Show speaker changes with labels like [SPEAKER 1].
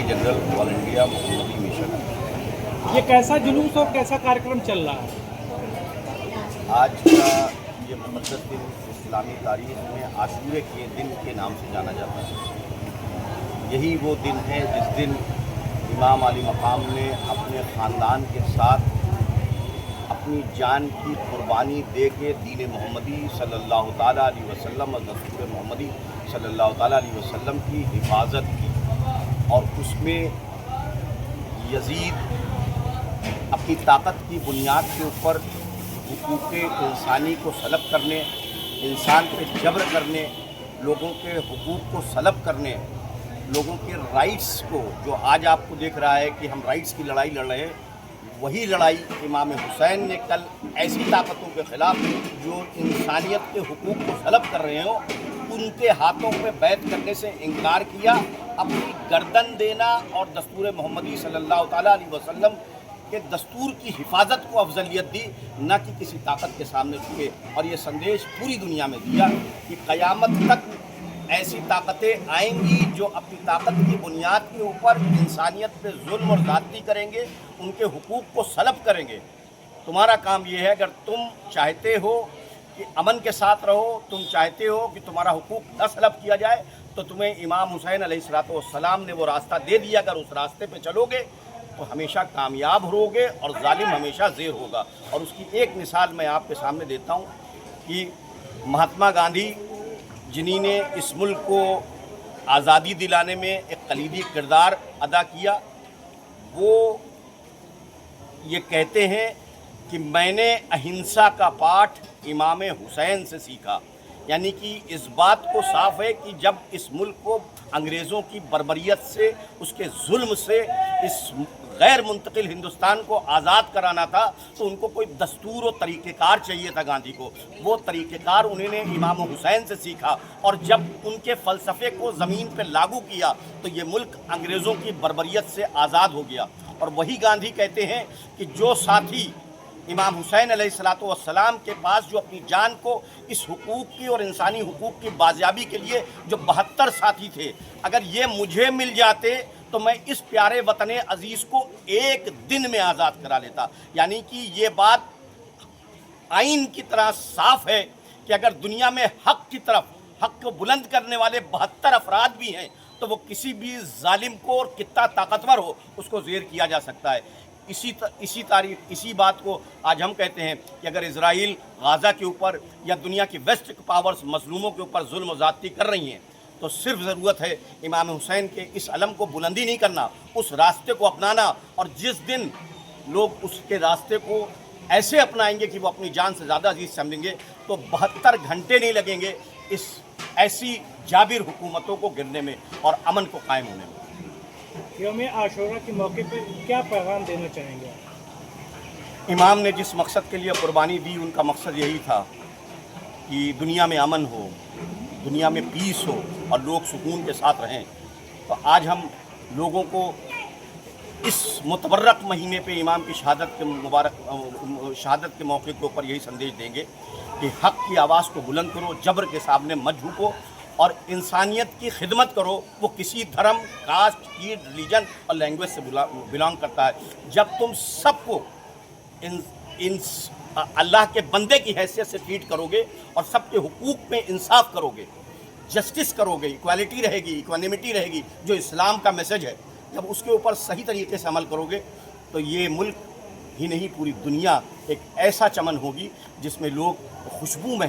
[SPEAKER 1] General all India मोहम्मदी mission.
[SPEAKER 2] ये कैसा जुलूस और कैसा कार्यक्रम चल रहा है?
[SPEAKER 1] आज का ये मुक़द्दस दिन इस्लामी तारीख़ में आशूरे के दिन के नाम से जाना जाता है। यही वो दिन है जिस दिन इमाम अली मकाम ने अपने ख़ानदान के साथ अपनी जान की कुर्बानी दे के दीन मोहम्मदी सल्लल्लाहु ताला अलैहि वसल्लम और दस्तूर मोहम्मदी सल्लल्लाहु ताला अलैहि वसल्लम की हिफाजत की, और उसमें यजीद अपनी ताकत की बुनियाद के ऊपर हुकूक इंसानी को सलब करने, इंसान पे जबर करने, लोगों के हुकूक को सलब करने, लोगों के राइट्स को, जो आज आपको देख रहा है कि हम राइट्स की लड़ाई लड़ रहे हैं, वही लड़ाई इमाम हुसैन ने कल ऐसी ताकतों के ख़िलाफ़ जो इंसानियत के हुकूक को सलब कर रहे हो, उनके हाथों पे बैत करने से इनकार किया, अपनी गर्दन देना और दस्तूर मोहम्मदी सल्लल्लाहु ताला अलैहि वसल्लम के दस्तूर की हिफाजत को अफजलियत दी, न कि किसी ताकत के सामने झुके। और ये संदेश पूरी दुनिया में दिया कि क़यामत तक ऐसी ताकतें आएंगी जो अपनी ताकत की बुनियाद के ऊपर इंसानियत पे जुल्म और ज़्यादती करेंगे, उनके हुकूक को सलब करेंगे। तुम्हारा काम ये है, अगर तुम चाहते हो कि अमन के साथ रहो, तुम चाहते हो कि तुम्हारा हुकूक न सलब किया जाए, तो तुम्हें इमाम हुसैन अलैहिस्सलाम ने वो रास्ता दे दिया। अगर उस रास्ते पे चलोगे तो हमेशा कामयाब होगे और जालिम हमेशा ज़ेर होगा। और उसकी एक मिसाल मैं आपके सामने देता हूँ कि महात्मा गांधी, जिन्हीं ने इस मुल्क को आज़ादी दिलाने में एक कलीदी किरदार अदा किया, वो ये कहते हैं कि मैंने अहिंसा का पाठ इमाम हुसैन से सीखा। यानी कि इस बात को साफ़ है कि जब इस मुल्क को अंग्रेज़ों की बर्बरियत से, उसके जुल्म से, इस गैर मुंतकिल हिंदुस्तान को आज़ाद कराना था, तो उनको कोई दस्तूर और तरीक़ेकार चाहिए था गांधी को। वो तरीक़ेकार उन्होंने इमाम हुसैन से सीखा, और जब उनके फ़लसफ़े को ज़मीन पर लागू किया तो ये मुल्क अंग्रेज़ों की बर्बरियत से आज़ाद हो गया। और वही गांधी कहते हैं कि जो साथी इमाम हुसैन अलैहिस्सलाम के पास जो अपनी जान को इस हुकूक की और इंसानी हुकूक की बाजियाबी के लिए जो 72 साथी थे, अगर ये मुझे मिल जाते तो मैं इस प्यारे वतन अज़ीज़ को एक दिन में आज़ाद करा लेता। यानी कि ये बात आइन की तरह साफ़ है कि अगर दुनिया में हक़ की तरफ, हक़ को बुलंद करने वाले 72 अफराद भी हैं, तो वो किसी भी जालिम को, और कितना ताकतवर हो, उसको ज़ेर किया जा सकता है। इसी बात को आज हम कहते हैं कि अगर इजराइल गाज़ा के ऊपर या दुनिया की वेस्ट पावर्स मज़लूमों के ऊपर जुल्म और ज़्यादती कर रही हैं, तो सिर्फ ज़रूरत है इमाम हुसैन के इस अलम को बुलंदी नहीं करना, उस रास्ते को अपनाना। और जिस दिन लोग उसके रास्ते को ऐसे अपनाएंगे कि वो अपनी जान से ज़्यादा अजीज़ समझेंगे, तो 72 घंटे नहीं लगेंगे इस ऐसी जाबिर हुकूमतों को गिरने में और अमन को कायम होने में।
[SPEAKER 2] यौम आशूरा के मौके पर क्या पैगाम देना चाहेंगे?
[SPEAKER 1] इमाम ने जिस मकसद के लिए कुर्बानी दी, उनका मकसद यही था कि दुनिया में अमन हो, दुनिया में पीस हो और लोग सुकून के साथ रहें। तो आज हम लोगों को इस मुतबर्रक महीने पे इमाम की शहादत के मौके के ऊपर यही संदेश देंगे कि हक़ की आवाज़ को बुलंद करो, जबर के सामने मत झुको, और इंसानियत की खिदमत करो। वो किसी धर्म, कास्ट, कीड, रिलीजन और लैंग्वेज से बिलोंग करता है। जब तुम सबको अल्लाह के बंदे की हैसियत से ट्रीट करोगे और सबके हुकूक में इंसाफ करोगे, जस्टिस करोगे, इक्वालिटी रहेगी, इक्वानिमिटी रहेगी, जो इस्लाम का मैसेज है, जब उसके ऊपर सही तरीके से अमल करोगे, तो ये मुल्क ही नहीं पूरी दुनिया एक ऐसा चमन होगी जिसमें लोग खुशबू में